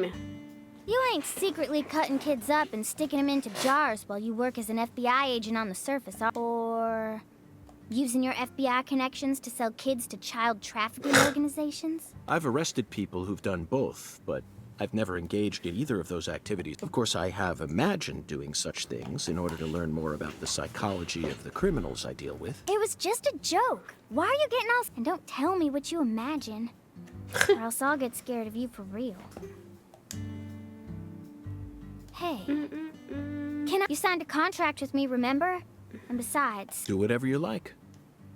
Dime. You ain't secretly cutting kids up and sticking them into jars while you work as an FBI agent on the surface, or using your FBI connections to sell kids to child trafficking organizations? I've arrested people who've done both, but I've never engaged in either of those activities. Of course, I have imagined doing such things in order to learn more about the psychology of the criminals I deal with. It was just a joke. Why are you getting all... And don't tell me what you imagine, or else I'll get scared of you for real. Hey, You signed a contract with me, remember? And besides... Do whatever you like.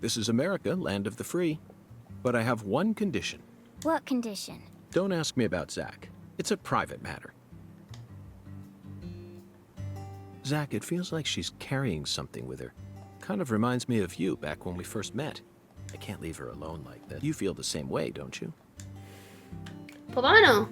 This is America, land of the free. But I have one condition. What condition? Don't ask me about Zach. It's a private matter. Zach, it feels like she's carrying something with her. Kind of reminds me of you back when we first met. I can't leave her alone like that. You feel the same way, don't you? Pues vámonos.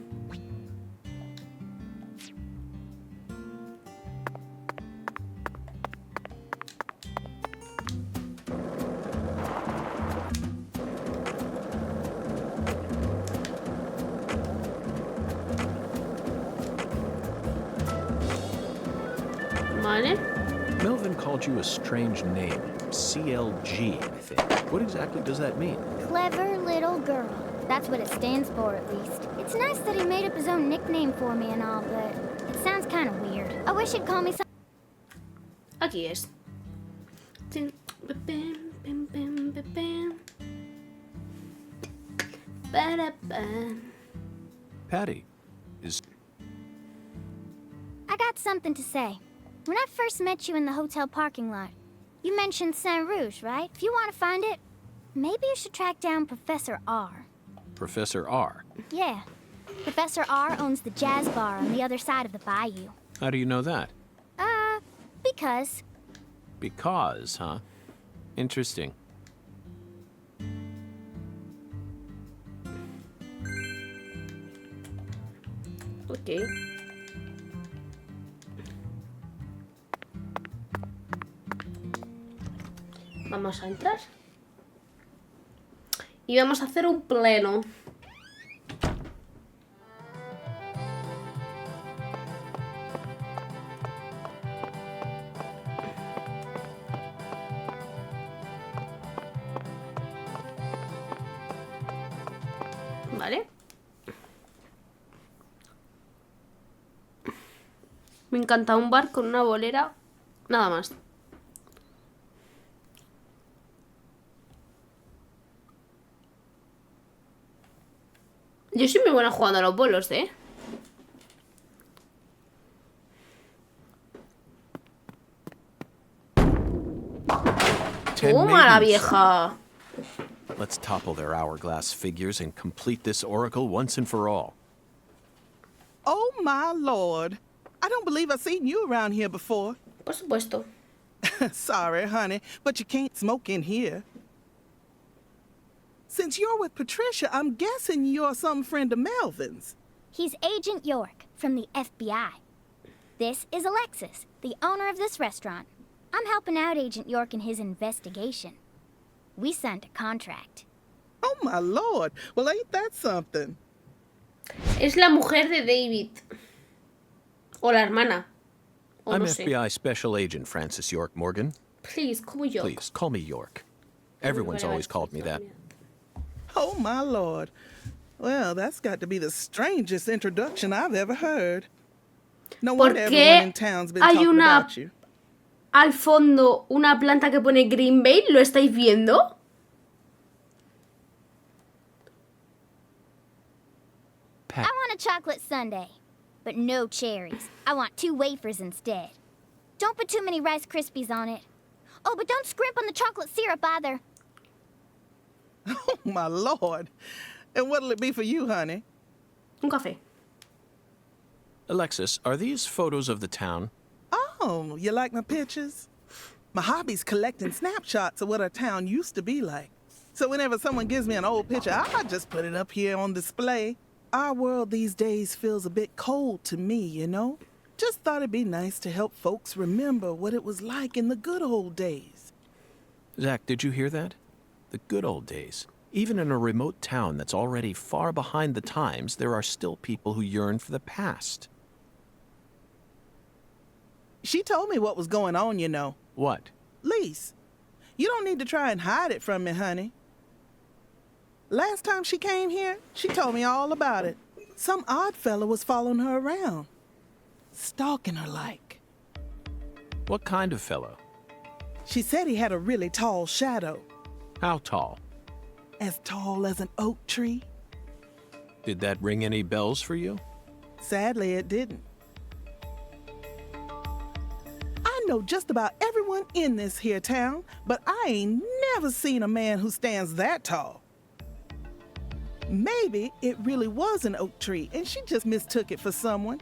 Vale. Melvin called you a strange name. CLG, I think. What exactly does that mean? Clever little girl. That's what it stands for, at least. It's nice that he made up his own nickname for me and all, but it sounds kind of weird. I wish he'd call me something. Aquí es. Patty, is... I got something to say. When I first met you in the hotel parking lot, you mentioned Saint Rouge, right? If you want to find it, maybe you should track down Professor R. Professor R? Yeah. Professor R owns the jazz bar on the other side of the bayou. How do you know that? Because. Because, huh? Interesting. Okay. Vamos a entrar. Y vamos a hacer un pleno. Vale. Me encanta un bar con una bolera. Nada más. Yo soy muy buena jugando a los bolos, ¿eh? ¡Toma la vieja! Let's topple their hourglass figures and complete this oracle once and for all. Oh, my Lord. I don't believe I've seen you around here before. Por supuesto. Sorry, honey, but you can't smoke in here. Since you're with Patricia, I'm guessing you're some friend of Melvin's. He's Agent York from the FBI. This is Alexis, the owner of this restaurant. I'm helping out Agent York in his investigation. We signed a contract. Oh, my Lord. Well, ain't that something? Es la mujer de David. O la hermana. O I'm no sé. FBI Special Agent Francis York Morgan. Please, como yo. Please, call me York. Everyone's always called me that. Oh, my Lord. Well, that's got to be the strangest introduction I've ever heard. No wonder everyone in town's been talking about you. Al fondo una planta que pone Green Bay, ¿lo estáis viendo? I want a chocolate sundae, but no cherries. I want 2 wafers instead. Don't put too many Rice Krispies on it. Oh, but don't scrimp on the chocolate syrup either. Oh, my Lord. And what'll it be for you, honey? Un café. Alexis, are these photos of the town? Oh, you like my pictures? My hobby's collecting snapshots of what our town used to be like. So whenever someone gives me an old picture, I just put it up here on display. Our world these days feels a bit cold to me, you know? Just thought it'd be nice to help folks remember what it was like in the good old days. Zach, did you hear that? The good old days. Even in a remote town that's already far behind the times, there are still people who yearn for the past. She told me what was going on, you know. What? Lise, you don't need to try and hide it from me, honey. Last time she came here, she told me all about it. Some odd fella was following her around, stalking her like. What kind of fellow? She said he had a really tall shadow, How tall? as tall as an oak tree. Did that ring any bells for you? Sadly, it didn't. I know just about everyone in this here town, but I ain't never seen a man who stands that tall. Maybe it really was an oak tree and she just mistook it for someone.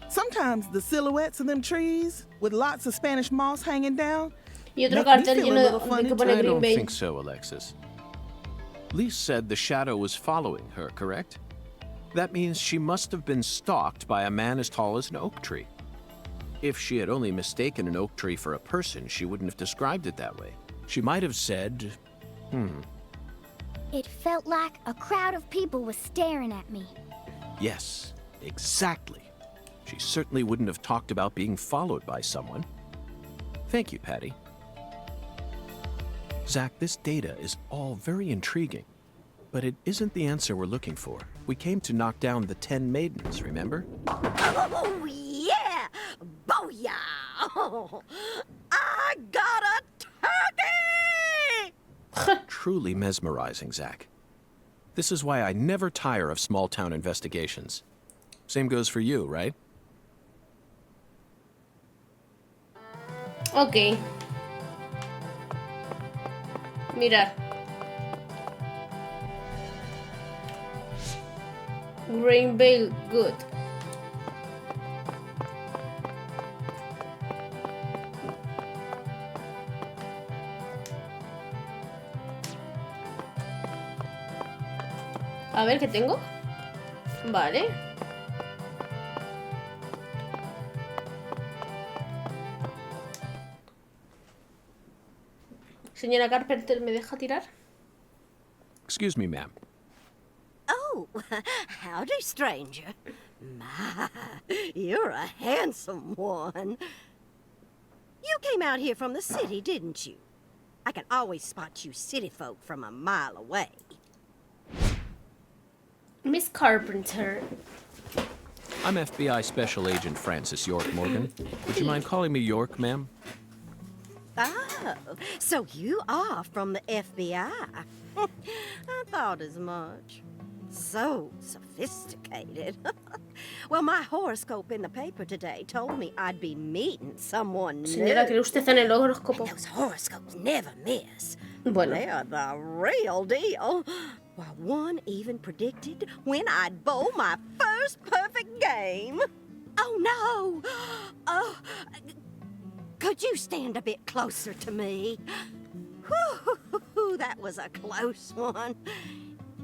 Sometimes the silhouettes of them trees with lots of Spanish moss hanging down Y otro make me cartel feel a lleno little de funny que pone I Green don't Bay. think so, Alexis. Lise said the shadow was following her, correct? That means she must have been stalked by a man as tall as an oak tree. If she had only mistaken an oak tree for a person, she wouldn't have described it that way. She might have said, It felt like a crowd of people was staring at me. yes, exactly. She certainly wouldn't have talked about being followed by someone. Thank you, Patty. Zach, this data is all very intriguing, but it isn't the answer we're looking for. We came to knock down the 10 maidens, remember? Oh, yeah! Booyah! Oh, I got a turkey! Truly mesmerizing, Zach. This is why I never tire of small-town investigations. Same goes for you, right? Ok. Mirar. Green Bay, good. A ver, ¿qué tengo? Vale. Señora Carpenter, ¿me deja tirar? Excuse me, ma'am. Oh, howdy, stranger. My, you're a handsome one. You came out here from the city, didn't you? I can always spot you city folk from a mile away. Miss Carpenter. I'm FBI Special Agent Francis York Morgan. Would you mind calling me York, ma'am? Oh, so you are from the FBI. I thought as much. So sophisticated. Well, my horoscope in the paper today told me I'd be meeting someone Señora, new. ¿cree usted en el horóscopo? Those horoscopes never miss. Bueno. They're the real deal. Well, one even predicted when I'd bowl my first perfect game. Oh, no. Oh, could you stand a bit closer to me? Whew, that was a close one.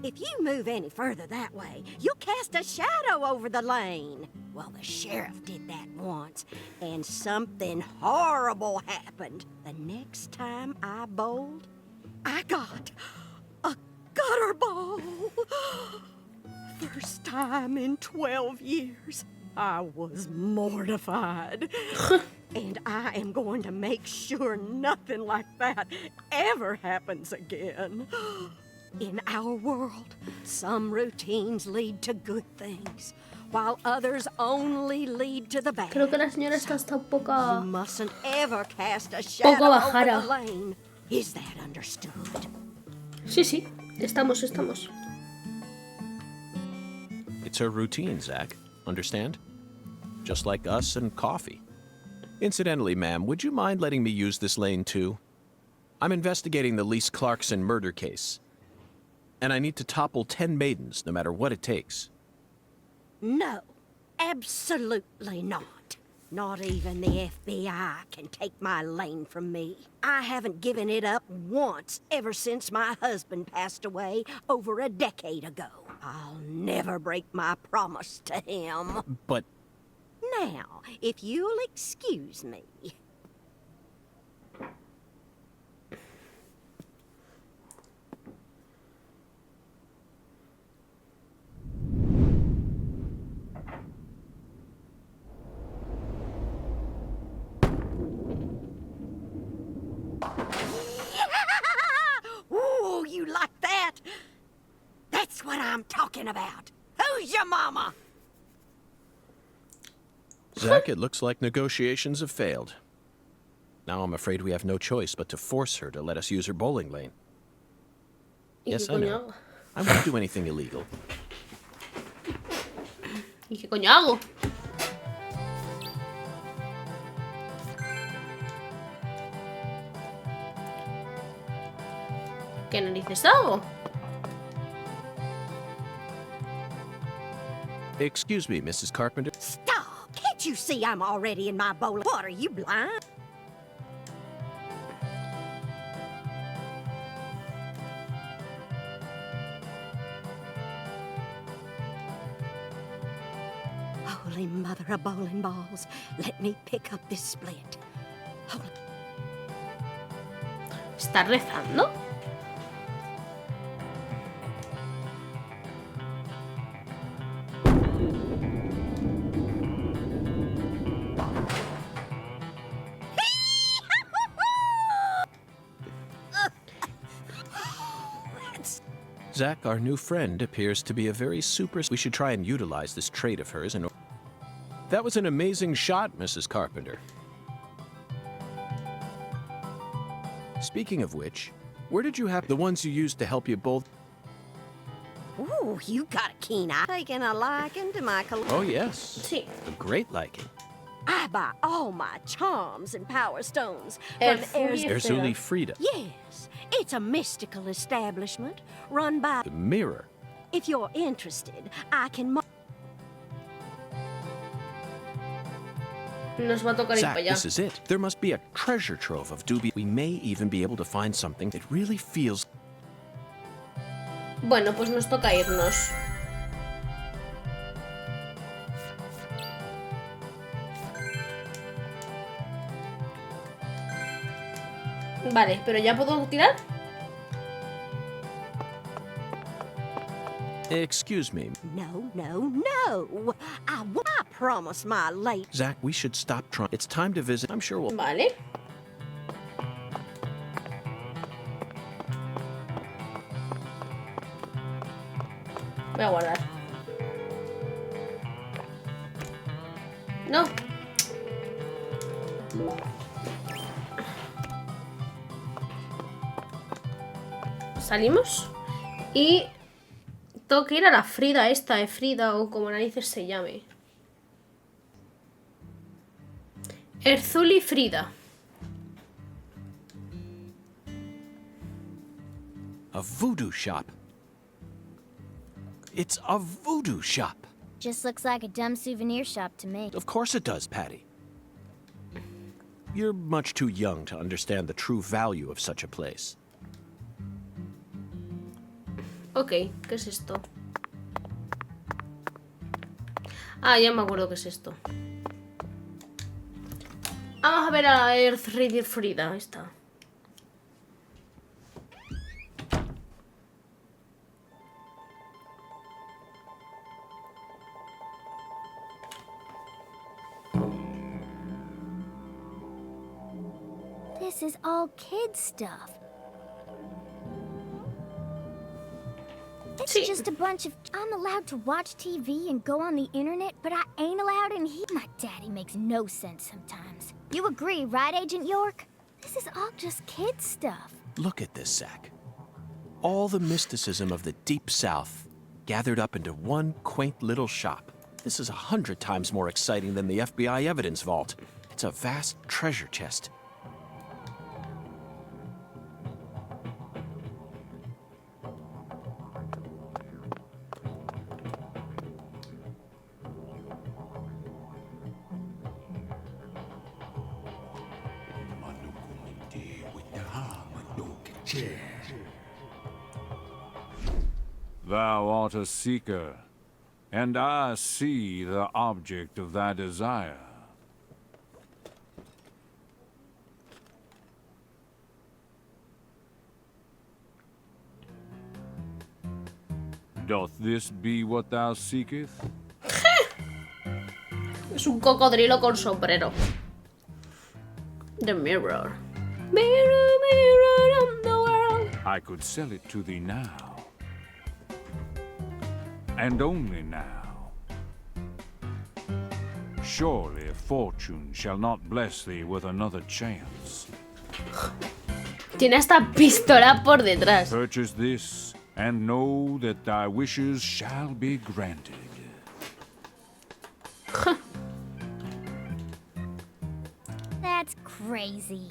If you move any further that way, you'll cast a shadow over the lane. Well, the sheriff did that once, and something horrible happened. The next time I bowled, I got a gutter ball. First time in 12 years. I was mortified. And I am going to make sure nothing like that ever happens again. In our world, some routines lead to good things, while others only lead to the bad. Creo que la señora está hasta un poco... You mustn't ever cast a shadow over bajara. the lane. Is that understood? Sí, sí. Estamos. It's her routine, Zach. Understand? Just like us and coffee. Incidentally, ma'am, would you mind letting me use this lane too? I'm investigating the Lise Clarkson murder case. And I need to topple 10 maidens, no matter what it takes. No, absolutely not. Not even the FBI can take my lane from me. I haven't given it up once ever since my husband passed away over a decade ago. I'll never break my promise to him. But Now, if you'll excuse me. I'm talking about. Who's your mama? Zach, it looks like negotiations have failed. Now I'm afraid we have no choice but to force her to let us use her bowling lane. ¿Y Yes, qué I coño know. hago? I won't do anything illegal. ¿Y qué coño hago? ¿Qué narices hago? Excuse me, Mrs. Carpenter. Stop! Can't you see I'm already in my bowl? What, are you blind? Holy mother of bowling balls, let me pick up this split. Holy... ¿Está rezando? Zach, our new friend, appears to be a very We should try and utilize this trait of hers in... That was an amazing shot, Mrs. Carpenter. Speaking of which, where did you have the ones you used to help you both? Ooh, you got a keen eye. Taking a liking to my Oh, yes. Sí. A great liking. I buy all my charms and power stones El from Furia Erzuli Frida. Yes, it's a mystical establishment run by... The mirror. If you're interested, I can... Nos va a tocar ir Zach, para allá. this is it. There must be a treasure trove of doobie. We may even be able to find something that really feels... Bueno, pues nos toca irnos. Vale, pero ¿ya puedo tirar? Excuse me. No, no, no. I promise my late... Zach, we should stop trying. It's time to visit. I'm sure we'll... Vale. Voy a guardar. No. Salimos. Y tengo que ir a la Frida esta, Frida o como narices se llame. Erzuli Frida. A voodoo shop. It's a voodoo shop. Just looks like a dumb souvenir shop to me. Of course it does, Patty. You're much too young to understand the true value of such a place. Ok, ¿qué es esto? Ah, ya me acuerdo qué es esto. Vamos a ver a Erzuli Frida, esta. This is all kid stuff. It's Sí. just a bunch of... I'm allowed to watch TV and go on the internet, but I ain't allowed in here. My daddy makes no sense sometimes. You agree, right, Agent York? This is all just kid stuff. Look at this, Zach. All the mysticism of the Deep South gathered up into one quaint little shop. This is 100 times more exciting than the FBI evidence vault. It's a vast treasure chest. Thou art a seeker, and I see the object of thy desire. Doth this be what thou seekest? Es un cocodrilo con sombrero. The mirror. Mirror, mirror on the world. I could sell it to thee now. and only now. Surely fortune shall not bless thee with another chance. Tiene hasta pistola por detrás. Purchase this, and know that thy wishes shall be granted. That's crazy.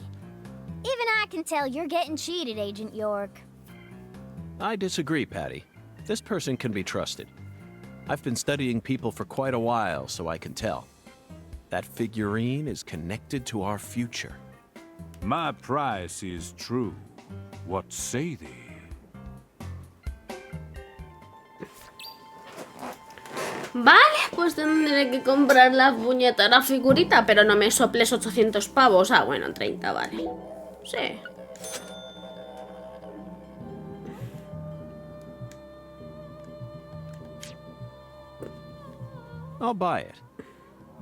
Even I can tell you're getting cheated, Agent York. I disagree, Patty. This person can be trusted. I've been studying people for quite a while, so I can tell. That figurine is connected to our future. My price is true. What say thee? Vale, pues tendré que comprar la puñetera figurita, pero no me soples 800 pavos. Ah, bueno, 30, vale. Sí. I'll buy it.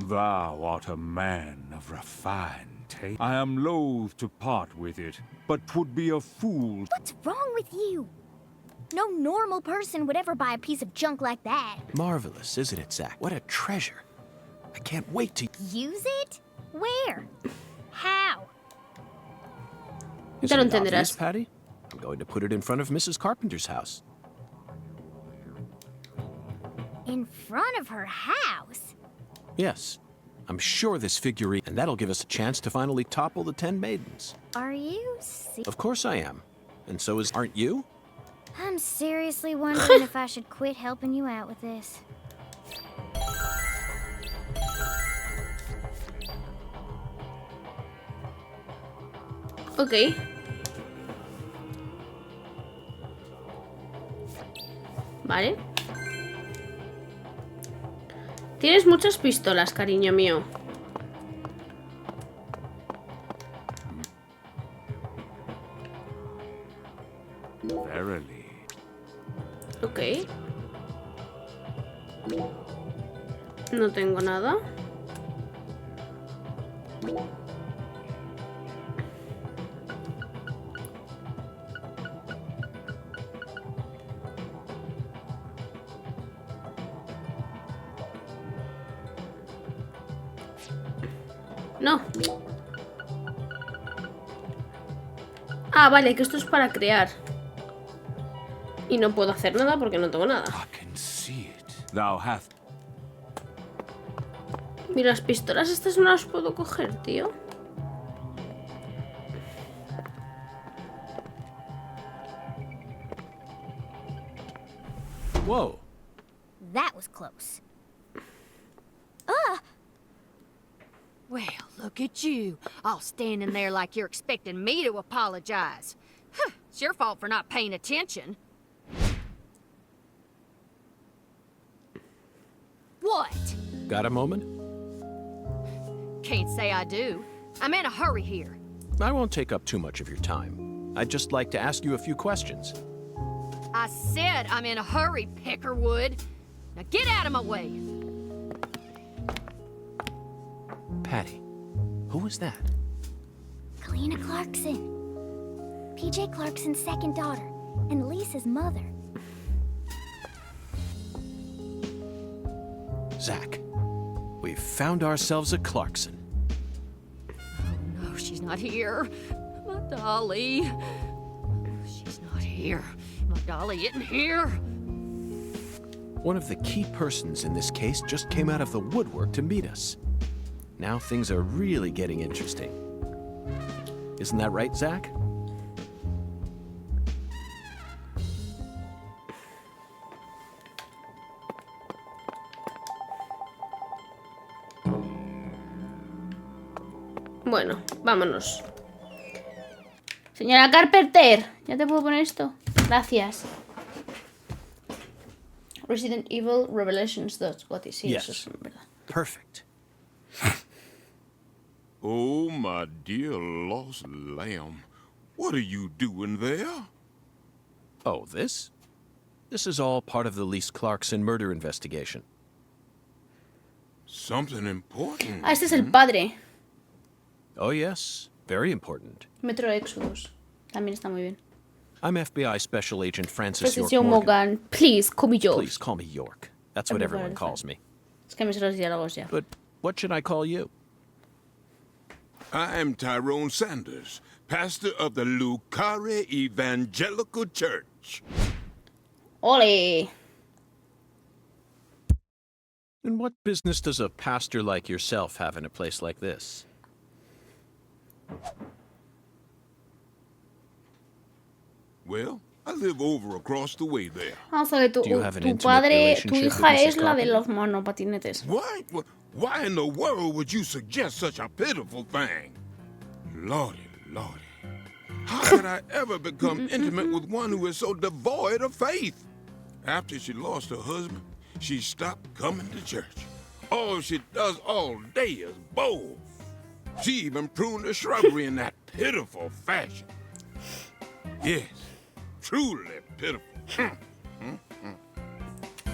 Thou art a man of refined taste. I am loath to part with it, but 'twould be a fool. What's wrong with you? No normal person would ever buy a piece of junk like that. Marvelous, isn't it, Zach? What a treasure. I can't wait to... Use it? Where? How? Isn't Ya lo it obvious, entenderás. Patty? I'm going to put it in front of Mrs. Carpenter's house. In front of her house? Yes. I'm sure this figurine... And that'll give us a chance to finally topple the 10 maidens. Are you serious? Of course I am. And so is... Aren't you? I'm seriously wondering if I should quit helping you out with this. Ok. Vale. Tienes muchas pistolas, cariño mío. Verily. Ok. No tengo nada. No. Ah, vale, que esto es para crear. Y no puedo hacer nada porque no tengo nada. I can see it. Thou hast... Mira, las pistolas estas no las puedo coger, tío. Whoa. That was close. Well, look at you, all standing there like you're expecting me to apologize. Huh, it's your fault for not paying attention. What? Got a moment? Can't say I do. I'm in a hurry here. I won't take up too much of your time. I'd just like to ask you a few questions. I said I'm in a hurry, Peckerwood. Now get out of my way. Patty, who was that? Kalina Clarkson. PJ Clarkson's second daughter, and Lisa's mother. Zach, we've found ourselves a Clarkson. No, she's not here. My dolly. She's not here. My dolly isn't here. One of the key persons in this case just came out of the woodwork to meet us. Now things are really getting interesting. Isn't that right, Zach? Bueno, vámonos. Señora Carpenter, ¿ya te puedo poner esto? Gracias. Resident Evil Revelations 2. Goti, sí, Yes. eso es verdad. Perfect. Oh, my dear lost lamb. What are you doing there? Oh, this? This is all part of the Lise Clarkson murder investigation. Something important. Ah, este es el padre. Oh, yes. Very important. Metro Exodus. También está muy bien. I'm FBI Special Agent Francis Francis York Morgan. Morgan. Please, call me George. Please call me York. That's what everyone calls me. Es que me sé los diálogos ya. But what should I call you? I'm Tyrone Sanders, pastor of the Lucare Evangelical Church. ¡Ole! And what business does a pastor like yourself have in a place like this? Well, I live over across the way there. Vamos a ver, tu Do you have an tu intimate padre, tu relationship hija with Mrs. es la de Carpenter? los monopatinetes. Why? Why in the world would you suggest such a pitiful thing? Lordy, lordy. How could I ever become intimate with one who is so devoid of faith? After she lost her husband, she stopped coming to church. All she does all day is bowl. She even pruned the shrubbery in that pitiful fashion. Yes, truly pitiful.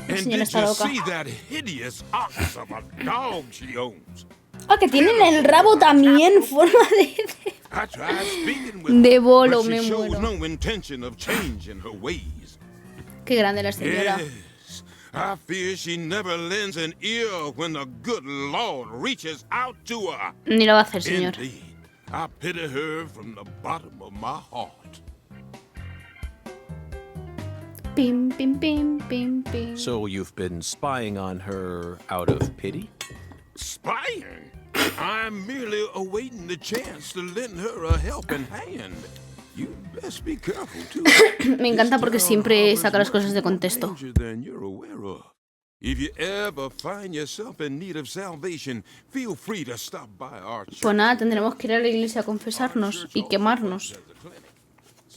And señora did está you loca. see that hideous ox of a dog she owns? Ah, que tienen el rabo también en forma de... I tried speaking with De her, bolo, but me she shows muero. no intention of changing her ways. Qué grande la señora. Yes, I fear she never lends an ear when the good Lord reaches out to her. Ni lo va a hacer, señor. Indeed, I pity her from the bottom of my heart. Pim, pim, pim, pim, pim. So you've been spying on her out of pity? Spying? I'm merely awaiting the chance to lend her a helping hand. You best be careful, too. Me encanta porque This siempre town saca las harbors cosas de more contexto. danger than you're aware of. If you ever find yourself in need of salvation, feel free to stop by our church. Pues nada, tendremos que ir a la iglesia a confesarnos y quemarnos.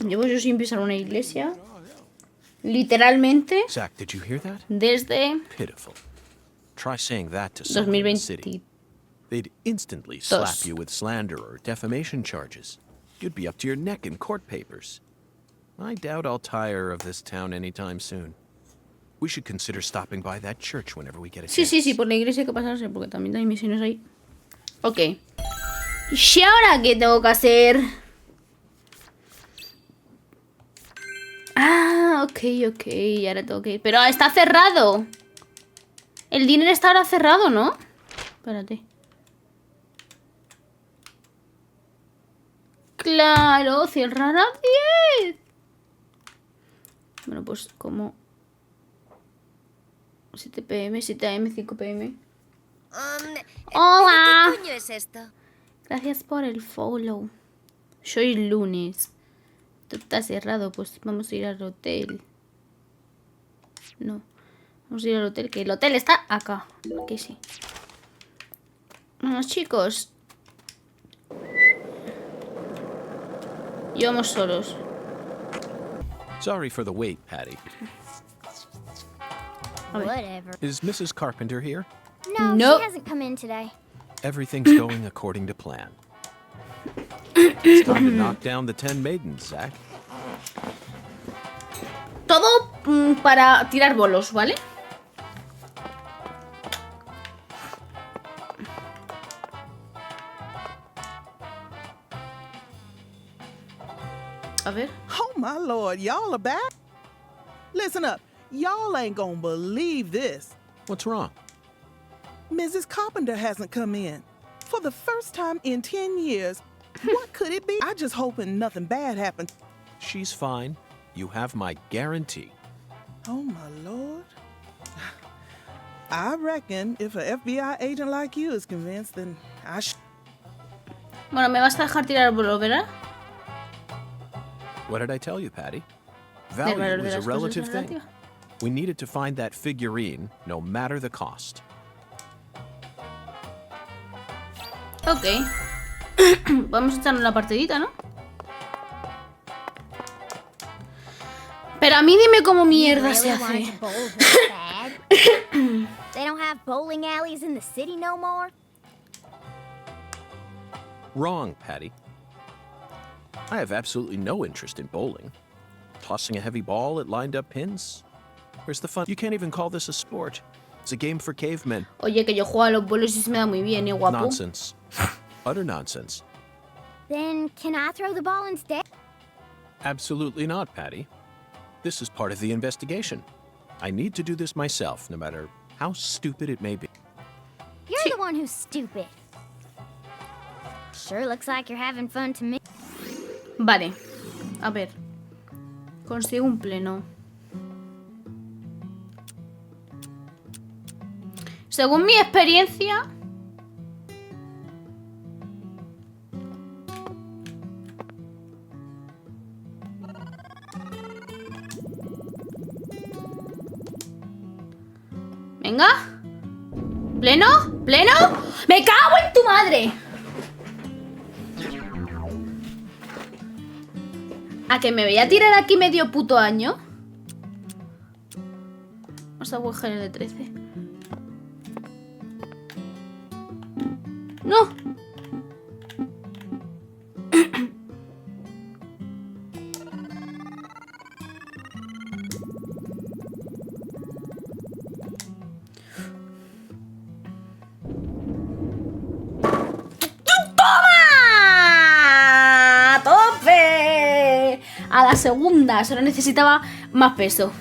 Llevo yo sin pisar una iglesia. Literalmente Zach, did you hear that? desde Pitiful. Try saying that to someone in the 2020. city. They'd instantly slap you with slander or defamation charges. You'd be up to your neck in court papers. I doubt I'll tire of this town anytime soon. We should consider stopping by that church whenever we get a Sí, chance. sí, sí, por la iglesia hay que pasarse, porque también hay misiones ahí. Ok. ¿Y ahora qué tengo que hacer? Ah, ok, y ahora tengo que ir. Pero está cerrado. El dinero está ahora cerrado, ¿no? Espérate. Claro, cierran a 10. Bueno, pues como 7 pm, 7 am, 5 pm. Hola. ¿Qué coño es esto? Gracias por el follow. Soy lunes. Esto está cerrado, pues vamos a ir al hotel. No. Vamos a ir al hotel, que el hotel está acá. Aquí sí. Vamos, chicos. Y vamos solos. Sorry for the wait, Patty. Whatever. Is Mrs. Carpenter here? No, Nope. she hasn't come in today. Everything's going according to plan. It's time to knock down the 10 maidens, Zach. Todo para tirar bolos, ¿vale? A ver. Oh, my Lord, y'all are back? Listen up. Y'all ain't gonna believe this. What's wrong? Mrs. Carpenter hasn't come in. For the first time in 10 years. What could it be? I just hoping nothing bad happened. She's fine. You have my guarantee. Oh, my Lord. I reckon if an FBI agent like you is convinced, then I should. Bueno, me vas a dejar tirar bolos, ¿verdad? What did I tell you, Patty? Del valor Value de is a las cosas relative es thing. relativa. We needed to find that figurine, no matter the cost. Ok. Vamos a echarnos la partidita, ¿no? Pero a mí dime cómo mierda You se really wanted hace. to bowl this bad? They don't have bowling alleys in the city no more? Wrong, Patty. I have absolutely no interest in bowling. Tossing a heavy ball at lined-up pins? Where's the fun? You can't even call this a sport. It's a game for cavemen. Oye, que yo juego a los bolos y se me da muy bien, guapo. Nonsense. Utter nonsense. Then can I throw the ball instead? Absolutely not, Patty. This is part of the investigation. I need to do this myself, no matter how stupid it may be. You're the one who's stupid. Sure looks like you're having fun to me. Vale. A ver. Consigo un pleno. Según mi experiencia... Venga. ¿Pleno? ¿Pleno? ¡Me cago en tu madre! ¿A que me voy a tirar aquí medio puto año? Vamos a buscar el de 13. ¡No! ¡Toma! ¡Tope! A la segunda, solo necesitaba más peso.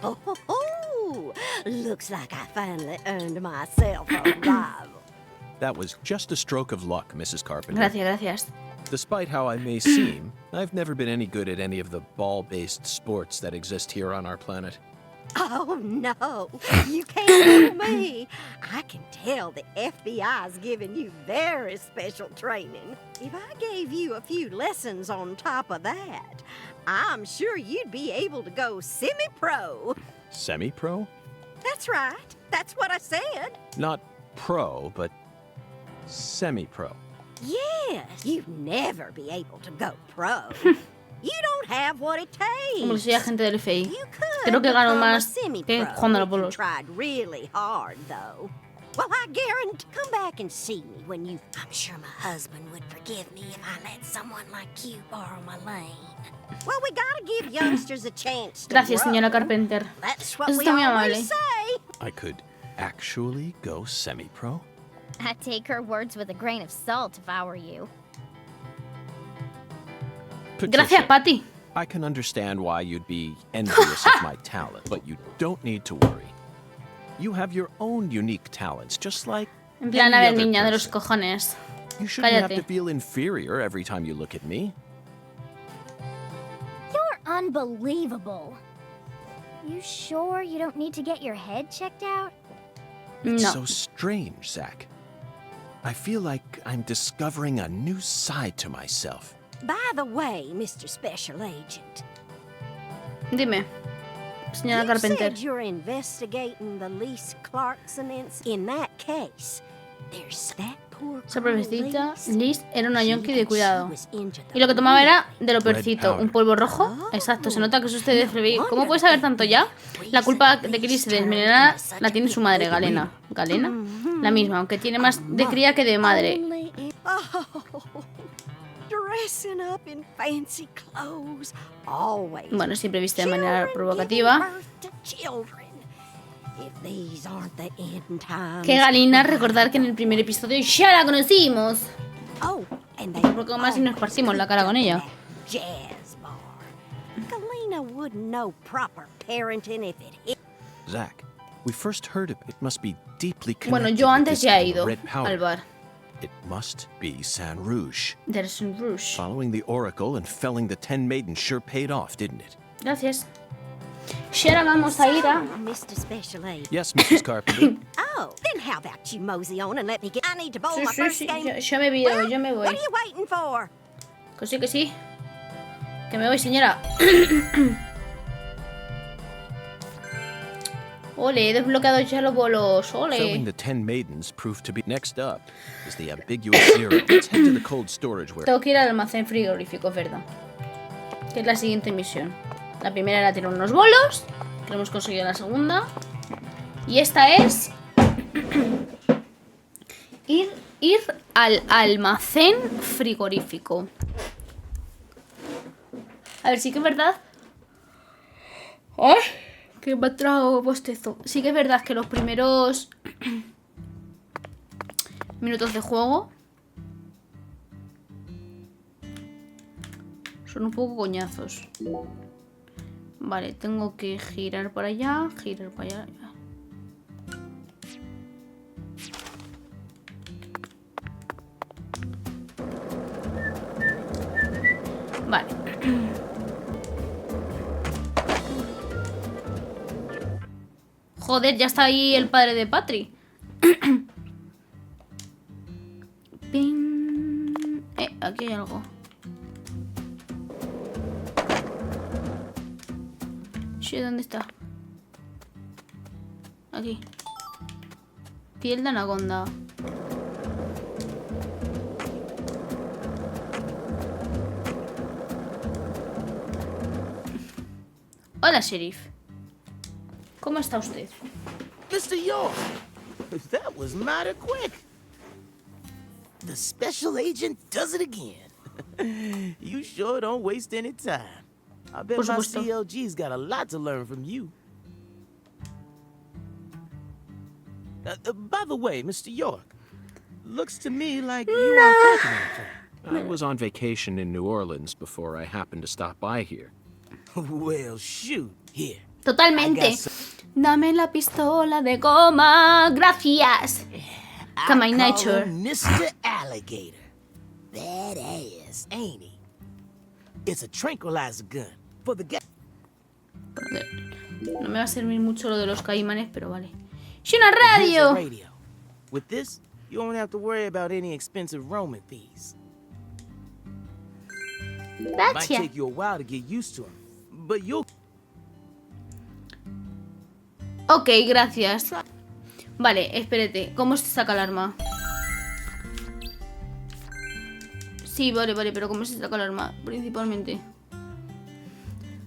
Oh, looks like I finally earned myself a rival. That was just a stroke of luck, Mrs. Carpenter. Gracias, gracias. Despite how I may seem, I've never been any good at any of the ball-based sports that exist here on our planet. Oh, no, you can't fool me. I can tell the FBI's giving you very special training. If I gave you a few lessons on top of that, I'm sure you'd be able to go semi-pro. Semi-pro? That's right. That's what I said. Not pro, but semi-pro. Yes, you'd never be able to go pro. You don't have what it takes. Como soy agente del FBI. You could Creo que gano become a más semi-pro que jugando a los if you bolos. tried really hard, though. Well, I guarantee. Come back and see me when you. I'm sure my husband would forgive me if I let someone like you borrow my lane. Well, we gotta give youngsters a chance to Gracias, grow. señora Carpenter. That's what Eso we está muy always amable. say. I could actually go semi-pro? I'd take her words with a grain of salt if I were you. Gracias, Patty. I can understand why you'd be envious of my talent, but you don't need to worry. You have your own unique talents, just like En plan, a any ver, other niña de los person. cojones. You shouldn't have to Cállate. feel inferior every time you look at me. You're unbelievable. You sure you don't need to get your head checked out? It's No. so strange, Zach. I feel like I'm discovering a new side to myself. By the way, Mr. Special Agent, Dime, señora you Carpenter. said you're investigating the Lise Clarkson incident. In that case, there's that poor Esa girl, provecita, Lise. Liz, era una She yonki de thinks she cuidado. was into the Y lo que tomaba era real de lo peorcito. Un polvo rojo. Exacto, se nota que es usted de FBI. ¿Cómo puede saber tanto ya? La culpa de que Liz se desvenenara la tiene su madre, Galena. ¿Galena? La misma, aunque tiene más de cría que de madre. Only in- Oh, dressing up in fancy clothes, always. Bueno, siempre viste de manera Children provocativa. giving birth to children. If these aren't the end times. Que Galina, recordar que en el primer episodio ya la conocimos. Oh, and they Porque más si nos partimos la cara con ella. jazz bar. Galena wouldn't know proper parenting if it hit. Zach, we first heard of it. It must be deeply connected Bueno, yo with antes this ya he ido red powder. al bar. It must be San Rouge. There's un rush. Following the Oracle and felling the 10 maidens sure paid off, didn't it? Gracias. Y ahora vamos a ir a... Mr. Special Aid. Yes, Mrs. Carpenter. Oh, then how about you mosey on and let me get. I need to bowl Sí, my sí, first sí, game. yo me viro, yo me voy. What are you waiting for? Que sí, que sí. Que me voy, señora. Ole, he desbloqueado ya los bolos. Felling Ole. the 10 maidens proved to be. Next up is the ambiguous zero. Let's head to the cold storage where. Tengo que ir al almacén frigorífico, es verdad. Que es la siguiente misión. La primera era tirar unos bolos. Que lo hemos conseguido en la segunda. Y esta es... ir al almacén frigorífico. A ver, sí que es verdad... ¡Ay! Que me ha traído bostezo. Sí que es verdad que los primeros... minutos de juego... Son un poco coñazos. Vale, tengo que girar para allá, girar para allá. Vale. Joder, ya está ahí el padre de Patri. Ping. Aquí hay algo. Sí, ¿dónde está? Aquí. Piel de anaconda. Hola, sheriff. ¿Cómo está usted? Mr. York, that was mighty quick. The special agent does it again. You sure don't waste any time. I bet Por my supuesto. CLG's got a lot to learn from you. By the way, Mr. York, looks to me like you aren't working anything. I was on vacation in New Orleans before I happened to stop by here. Well, shoot, here. Totalmente. Dame la pistola de goma. Gracias. Come I on, call nature. him Mr. Alligator. Badass, ain't he? It's a tranquilizer gun for the guy. Joder. No me va a servir mucho lo de los caimanes, pero vale. ¡Sí, una Here's a radio! radio. With this, you won't have to worry about any expensive roaming fees. Might Gracias. take you a while to get used to them, but you'll. Ok, gracias. Vale, espérate. ¿Cómo se saca el arma? Sí, vale, pero ¿cómo se saca el arma? Principalmente.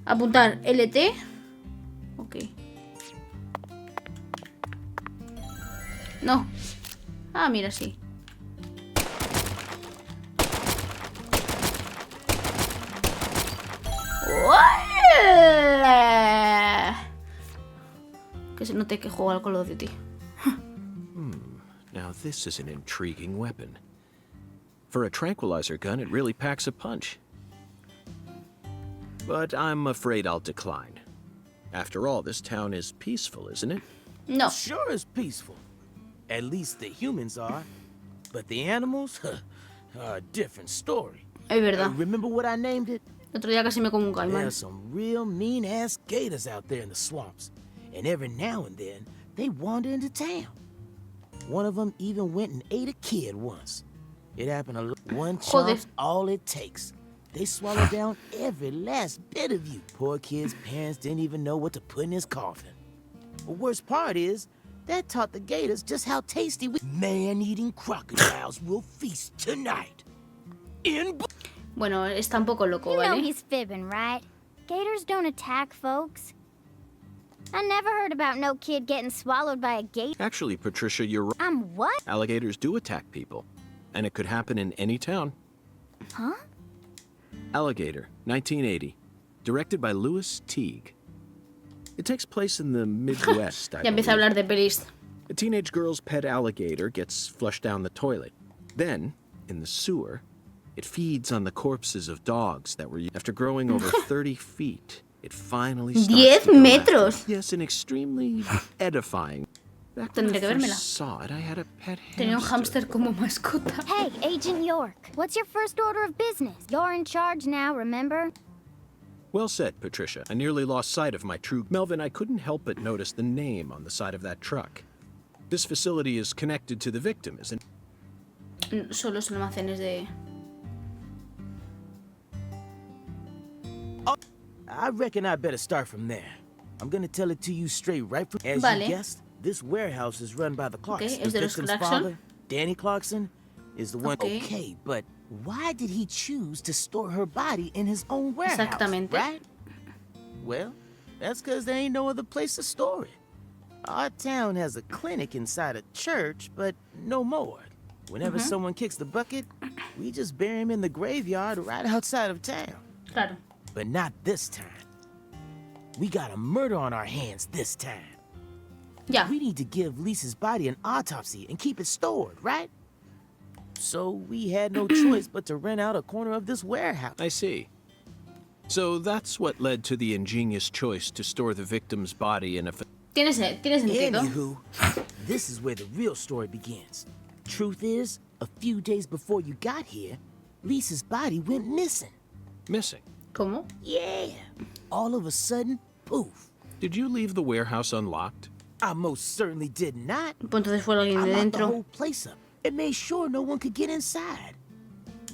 Apuntar LT. Ok. No. Ah, mira, sí. ¡Uala! Que se note que juego al Call of Duty. Now this is an intriguing weapon. For a tranquilizer gun, it really packs a punch. But I'm afraid I'll decline. After all, this town is peaceful, isn't it? No. Sure is peaceful. At least the humans are. But the animals are a different story. Es verdad. Remember what I named it? El otro día casi me como un caimán. There's some real mean-ass gators out there in the swamps. And every now and then, they wander into town. One of them even went and ate a kid once. It happened a lot. One Joder. chomp's all it takes. They swallow down every last bit of you. Poor kid's parents didn't even know what to put in his coffin. The worst part is, that taught the gators just how tasty man-eating crocodiles will feast tonight. Bueno, está un poco loco, You know ¿vale? he's fibbing, right? Gators don't attack folks. I never heard about no kid getting swallowed by a gator. Actually, Patricia, you're right. I'm what? Alligators do attack people. And it could happen in any town. Huh? Alligator, 1980. Directed by Louis Teague. It takes place in the Midwest, I Ya empieza a believe. hablar de pelis. A teenage girl's pet alligator gets flushed down the toilet. Then, in the sewer, it feeds on the corpses of dogs that were... After growing over 30 feet, it finally starts 10 to go metros. after- Yes, an extremely edifying... Back when I Tendré que vérmela. first saw it, I had a pet Tenía un hamster. hámster como mascota. Hey, Agent York. What's your first order of business? You're in charge now, remember? Well said, Patricia. I nearly lost sight of my true... Melvin, I couldn't help but notice the name on the side of that truck. This facility is connected to the victim, isn't it? Son los almacenes de... I reckon I better start from there. I'm gonna tell it to you straight right from... As Vale. you guessed, this warehouse is run by the Clarksons. es de los victim's Clarkson. father, Danny Clarkson, is the one... Okay. Okay, but why did he choose to store her body in his own warehouse, Exactamente. right? Well, that's because there ain't no other place to store it. Our town has a clinic inside a church, but no more. Whenever someone kicks the bucket, we just bury him in the graveyard right outside of town. Claro. But not this time. We got a murder on our hands this time. Ya. We need to give Lisa's body an autopsy and keep it stored, right? So we had no choice but to rent out a corner of this warehouse. I see. So that's what led to the ingenious choice to store the victim's body in a... Tiene sentido. Anywho, this is where the real story begins. Truth is, a few days before you got here, Lisa's body went missing. Missing? ¿Cómo? Yeah. All of a sudden, poof. Did you leave the warehouse unlocked? I most certainly did not. Pues entonces fue alguien I de locked the dentro. whole place up and made sure no one could get inside.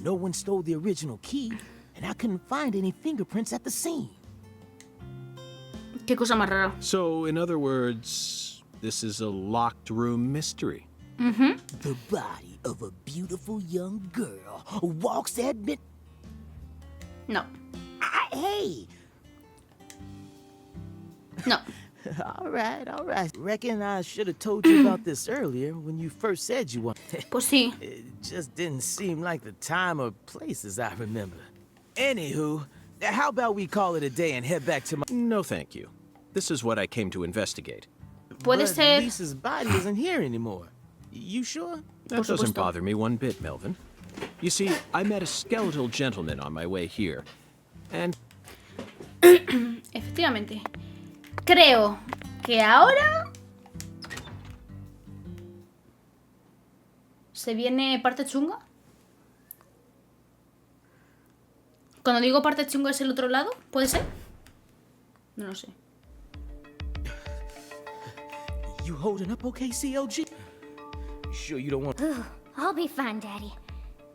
No one stole the original key, and I couldn't find any fingerprints at the scene. Qué cosa más rara. So, in other words, this is a locked room mystery. The body of a beautiful young girl walks at mid... No. Hey! No. All right. Reckon I should have told you about this earlier when you first said you wanted. Pues sí. It just didn't seem like the time or place as I remember. Anywho, how about we call it a day and head back to my... No, thank you. This is what I came to investigate. Puede But ser. Lisa's body isn't here anymore. You sure? That Por doesn't supuesto. bother me one bit, Melvin. You see, I met a skeletal gentleman on my way here, and... Efectivamente. Creo que ahora se viene parte chunga. Cuando digo parte chunga es el otro lado, ¿puede ser? No lo sé. You holding up okay, CLG? You sure you don't want... Ugh, I'll be fine, Daddy.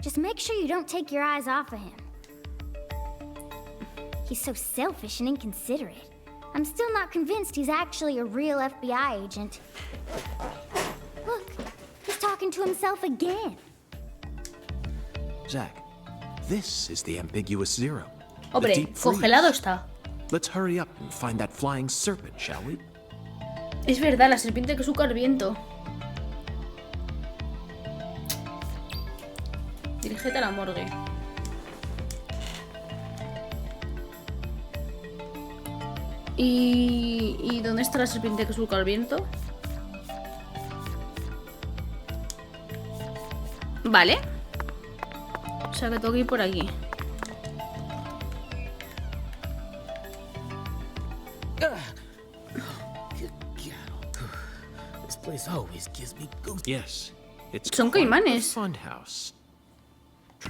Just make sure you don't take your eyes off of him. He's so selfish and inconsiderate. I'm still not convinced he's actually a real FBI agent. Look, he's talking to himself again. Zach, this is the ambiguous zero. The Hombre, deep freeze. congelado está. Let's hurry up and find that flying serpent, shall we? Es verdad, la serpiente que suca el viento. Dirígete a la morgue. ¿Y dónde está la serpiente que suca el viento? Vale. O sea que tengo que ir por aquí. Good God. This place always gives me goosebumps. Yes, it's Son quite caimanes. a funhouse.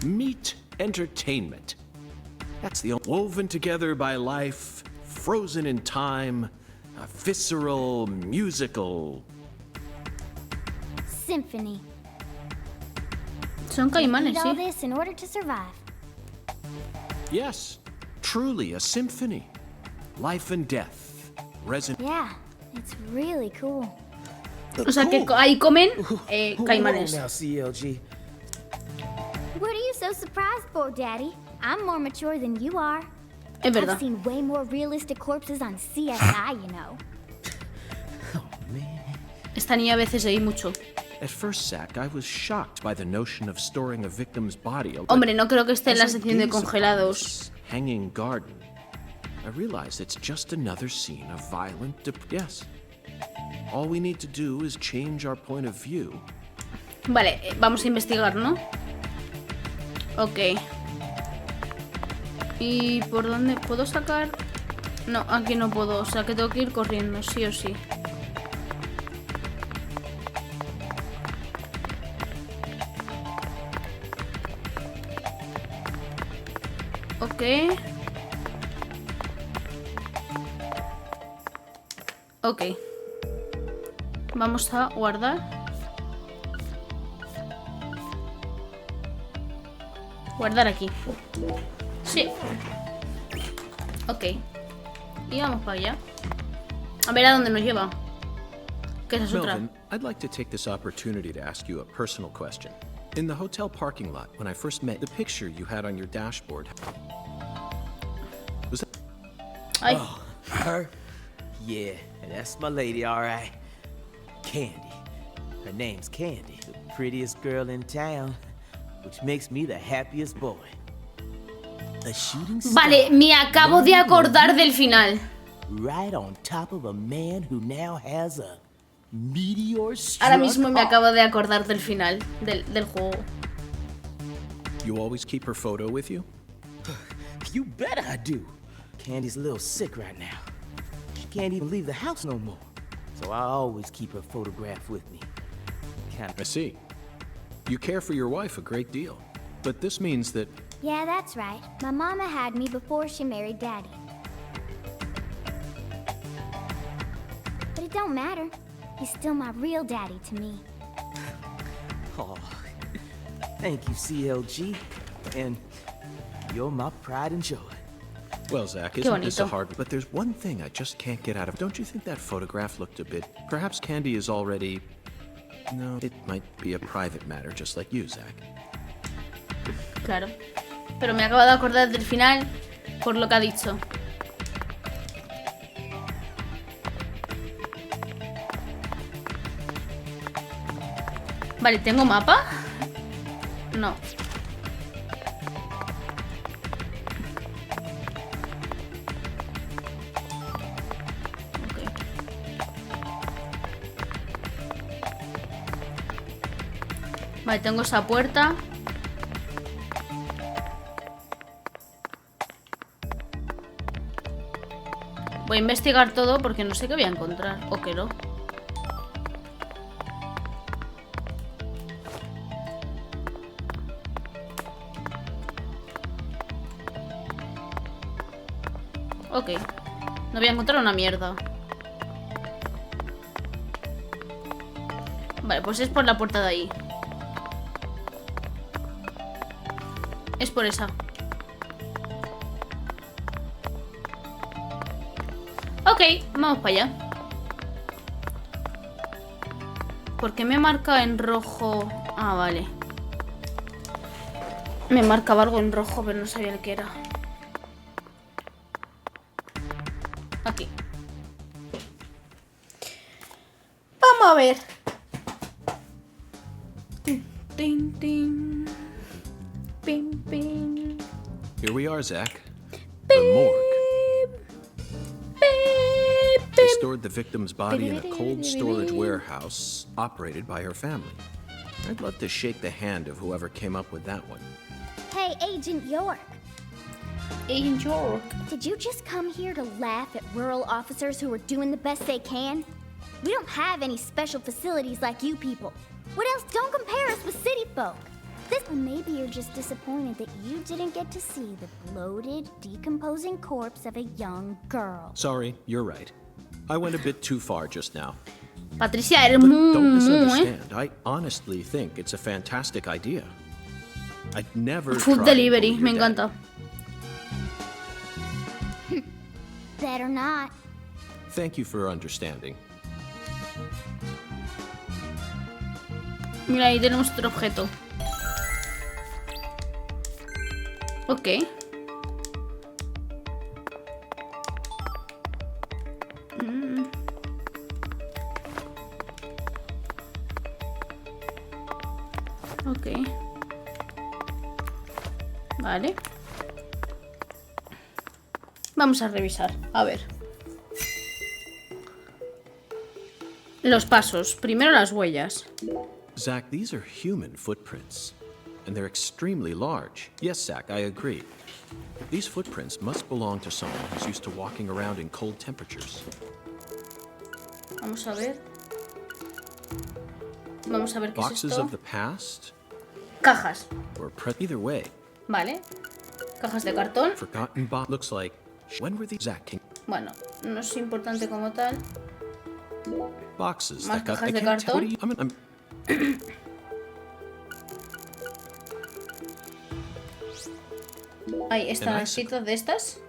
Meat entertainment. That's the woven together by life, frozen in time, a visceral, musical. Symphony. Son caimanes, Need all sí. this in order to survive. Yes, truly a symphony. Life and death. Yeah, it's really cool. O sea que ahí comen Hold on caimanes. now, CLG. What are you so surprised for, Daddy? I'm more mature than you are. Es verdad. I've seen way more realistic corpses on CSI, you know. Oh, man. Esta niña a veces se oí mucho. At first, Zach, I was shocked by the notion of storing a victim's body. Hombre, no creo que esté en la As I sección de gaze upon congelados. this hanging garden, I realized it's just another scene of violent yes. All we need to do is change our point of view. Vale, vamos a investigar, ¿no? Ok. ¿Y por dónde puedo sacar? No, aquí no puedo, o sea que tengo que ir corriendo, sí o sí. Ok. Ok. Vamos a guardar. Guardar aquí. Sí. Ok. Y vamos para allá. A ver a dónde nos lleva. Que esa es otra. Melvin, I'd like to take this opportunity to ask you a personal question. In the hotel parking lot, when I first met, the picture you had on your dashboard was that... Ay, Oh, her? Yeah, that's my lady, all right. Candy. Her name's Candy, the prettiest girl in town, which makes me the happiest boy. A shooting star vale, me acabo de acordar del final. right on top of a man who now has a meteor struck Ahora mismo me off. acabo de acordar del final del juego. You always keep her photo with you? You bet I do. Candy's a little sick right now. She can't even leave the house no more. So I always keep her photograph with me. I see. You care for your wife a great deal. But this means that... Yeah, that's right. My mama had me before she married Daddy. But it don't matter. He's still my real daddy to me. Oh, thank you, CLG. And you're my pride and joy. Well, Zach, isn't this a hard... But there's one thing I just can't get out of. Don't you think that photograph looked a bit... Perhaps Candy is already... No, it might be a private matter, just like you, Zach. Claro. Pero me acabo de acordar del final por lo que ha dicho. Vale, ¿tengo mapa? No. Ok. Vale, tengo esa puerta. Voy a investigar todo porque no sé qué voy a encontrar. O que no. Ok. No voy a encontrar una mierda. Vale, pues es por la puerta de ahí. Es por esa. Ok, vamos para allá. ¿Por qué me marca en rojo? Ah, vale. Me marcaba algo en rojo, pero no sabía el que era. Aquí. Vamos a ver. Tin, tin. Pim, pim. Here we are, Zach. The morgue. They stored the victim's body in a cold storage warehouse operated by her family. I'd love to shake the hand of whoever came up with that one. Hey, Agent York. Agent York. Did you just come here to laugh at rural officers who are doing the best they can? We don't have any special facilities like you people. What else? Don't compare us with city folk. Or maybe you're just disappointed that you didn't get to see the bloated, decomposing corpse of a young girl. Sorry, you're right. I went a bit too far just now. Patricia, eres But muy... don't misunderstand. I honestly think it's a fantastic idea. I'd never Food tried to delivery, bully me your dad. encanta. Better not. Thank you for understanding. Mira, ahí tenemos otro objeto. Ok. Ok. Vale. Vamos a revisar. A ver. Los pasos. Primero las huellas. Zach, these are human footprints. And they're extremely large. Yes, Zach, I agree. These footprints must belong to someone who's used to walking around in cold temperatures. Vamos a ver. Vamos a ver qué es Boxes esto. of the past? Cajas. Or either way. Vale. Cajas de cartón. Forgotten box. Looks like... When were these Zach King? Bueno, no es importante como tal. Boxes Más that got... cajas I de can't tell cartón. you... I'm... Ahí están An las icicle. citas de estas.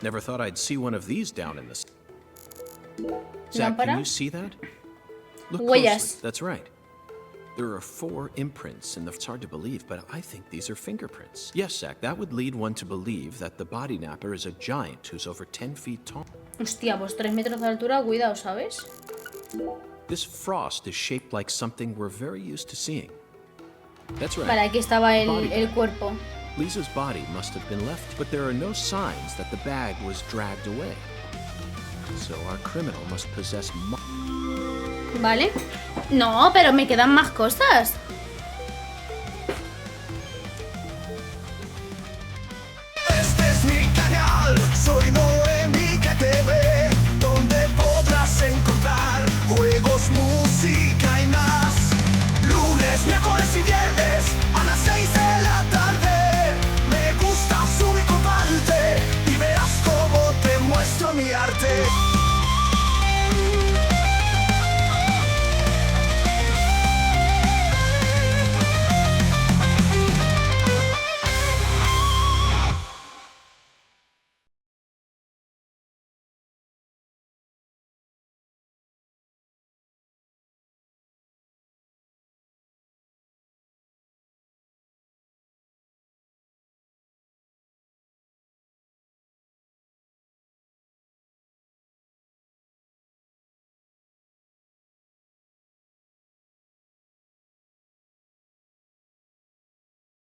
Never thought I'd see one of these down in this. Zach, Lámpara. can you see that? Look Huellas. closely. That's right. There are 4 imprints in the... It's hard to believe, but I think these are fingerprints. Yes, Zach, that would lead one to believe that the body napper is a giant who's over 10 feet tall. Hostia, pues 3 metros de altura, cuidado, ¿sabes? This frost is shaped like something we're very used to seeing. That's right. Vale, aquí estaba Body el bag. cuerpo. Lisa's body must have been left, but there are no signs that the bag was dragged away. So our criminal must possess... Vale. No, pero me quedan más cosas.